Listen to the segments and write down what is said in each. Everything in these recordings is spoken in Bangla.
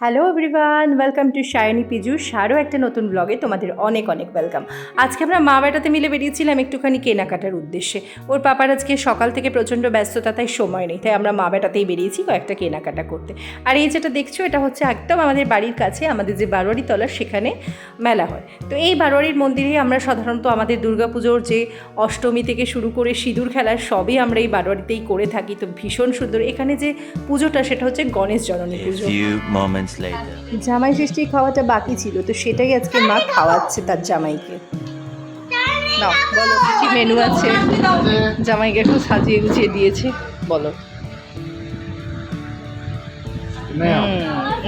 Hello everyone, welcome to shiny Pijush. আরও একটা নতুন ব্লগে তোমাদের অনেক অনেক ওয়েলকাম। আজকে আমরা মা বেটাতে মিলে বেরিয়েছিলাম একটুখানি কেনাকাটার উদ্দেশ্যে। ওর পাপার আজকে সকাল থেকে প্রচণ্ড ব্যস্ততা, তাই সময় নেই, তাই আমরা মা বেটাতেই বেরিয়েছি কয়েকটা কেনাকাটা করতে। আর এই যেটা দেখছো এটা হচ্ছে একদম আমাদের বাড়ির কাছে, আমাদের যে বারোয়ারি তলা সেখানে মেলা হয়। তো এই বারোয়ারির মন্দিরে আমরা সাধারণত আমাদের দুর্গাপুজোর যে অষ্টমী থেকে শুরু করে সিঁদুর খেলার সবই আমরা এই বারোয়ারিতেই করে থাকি। তো ভীষণ সুন্দর এখানে যে পুজোটা, সেটা হচ্ছে গণেশ জননী পুজো। জামাই ষষ্ঠী খাওয়াটা বাকি ছিল, তো সেটাই আজকে মা খাওয়াচ্ছে তার জামাইকে। না বলো কি মেনু আছে, জামাইকে একটু সাজিয়ে গুছিয়ে দিয়েছে, বলো।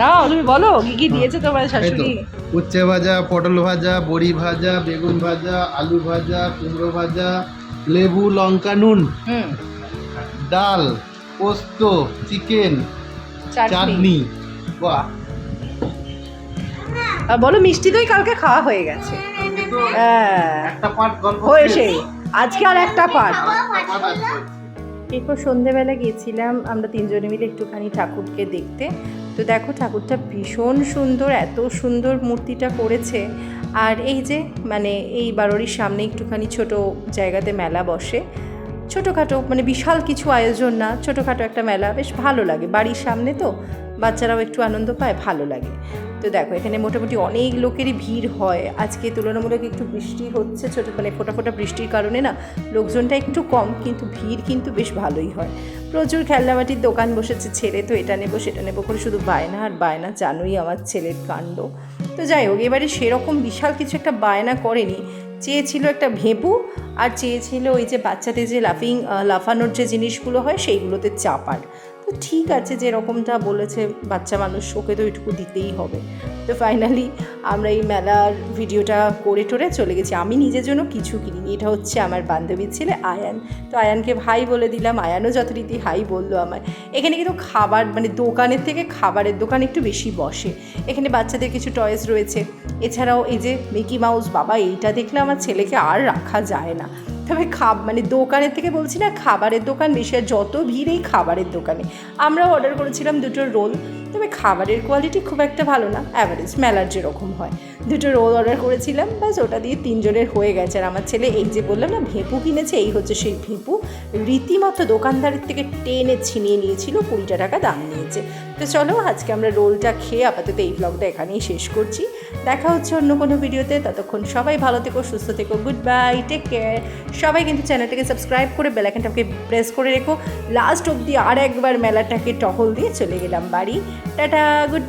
না তুমি বলো কি কি দিয়েছে তোমার শাশুড়ি। উচ্ছে ভাজা, পটল ভাজা, বড়ি ভাজা, বেগুন ভাজা, আলু ভাজা, কুমড়ো ভাজা, লেবু, লঙ্কা, নুন, ডাল, পোস্ত, চিকেন, চাটনি। বাহ! আর বলো মিষ্টি দই কালকে খাওয়া হয়ে গেছে। একটা পার্ট গল্প হয়েছে, আজকে আর একটা পার্ট। এরপর সন্ধেবেলা গিয়েছিলাম আমরা তিনজনে মিলে একটুখানি ঠাকুরকে দেখতে। তো দেখো ঠাকুরটা ভীষণ সুন্দর, এত সুন্দর মূর্তিটা করেছে। আর এই যে মানে এই বারোয়ারির সামনে একটুখানি ছোট জায়গাতে মেলা বসে, ছোটোখাটো, মানে বিশাল কিছু আয়োজন না, ছোটোখাটো একটা মেলা, বেশ ভালো লাগে। বাড়ির সামনে তো বাচ্চারাও একটু আনন্দ পায়, ভালো লাগে। তো দেখো এখানে মোটামুটি অনেক লোকেরই ভিড় হয়। আজকে তুলনামূলক একটু বৃষ্টি হচ্ছে, ছোটো মানে ফোটা ফোটা বৃষ্টির কারণে না লোকজনটা একটু কম, কিন্তু ভিড় কিন্তু বেশ ভালোই হয়। প্রচুর খেলনাবাটির দোকান বসেছে, ছেলে তো এটা নেবো সেটা নেবো করে শুধু বায়না আর বায়না, জানোই আমার ছেলের কাণ্ড। তো যাই হোক, এবারে সেরকম বিশাল কিছু একটা বায়না করেনি, চেয়েছিল একটা ভেপু আর চেয়েছিল ওই যে বাচ্চাদের যে লাফানোর যে জিনিসগুলো হয় সেইগুলোতে চাপার। তো ঠিক আছে, যেরকমটা বলেছে বাচ্চা মানুষ, ওকে তো ওইটুকু দিতেই হবে। তো ফাইনালি আমরা এই মেলার ভিডিওটা করে টোরে চলে গেছি। আমি নিজের জন্য কিছু কিনিনি, এটা হচ্ছে আমার বান্ধবীর ছেলে আয়ান। তো আয়ানকে ভাই বলে দিলাম, আয়ানও যথারীতি হাই বললো আমায়। এখানে কিন্তু খাবার মানে দোকানের থেকে খাবারের দোকান একটু বেশি বসে। এখানে বাচ্চাদের কিছু টয়েস রয়েছে, এছাড়াও এই যে মিকি মাউস, বাবা এইটা দেখলে আমার ছেলেকে আর রাখা যায় না। তবে মানে দোকানের থেকে বলছি না, খাবারের দোকান বেশি, আর যত ভিড় এই খাবারের দোকানে। আমরাও অর্ডার করেছিলাম 2টো রোল, তবে খাবারের কোয়ালিটি খুব একটা ভালো না, অ্যাভারেজ, মেলার যেরকম হয়। 2টো রোল অর্ডার করেছিলাম, ব্যাস ওটা দিয়ে 3 জনের হয়ে গেছে। আর আমার ছেলে এই যে বললাম না ভেপু কিনেছে, এই হচ্ছে সেই ভেপু। রীতিমতো দোকানদারের থেকে টেনে ছিনিয়ে নিয়েছিল, 20 টাকা দাম নিয়েছে। তো চলো আজকে আমরা রোলটা খেয়ে আপাতত এই ব্লগটা এখানেই শেষ করছি। দেখা হচ্ছে অন্য কোনো ভিডিওতে, ততক্ষণ সবাই ভালো থেকো, সুস্থ থেকো, গুড বাই, টেক কেয়ার। সবাই কিন্তু চ্যানেলটাকে সাবস্ক্রাইব করে বেল আইকনটাকে প্রেস করে রেখো। লাস্ট অবধি আর একবার মেলাটাকে টহল দিয়ে চলে গেলাম বাড়ি। Tata, good.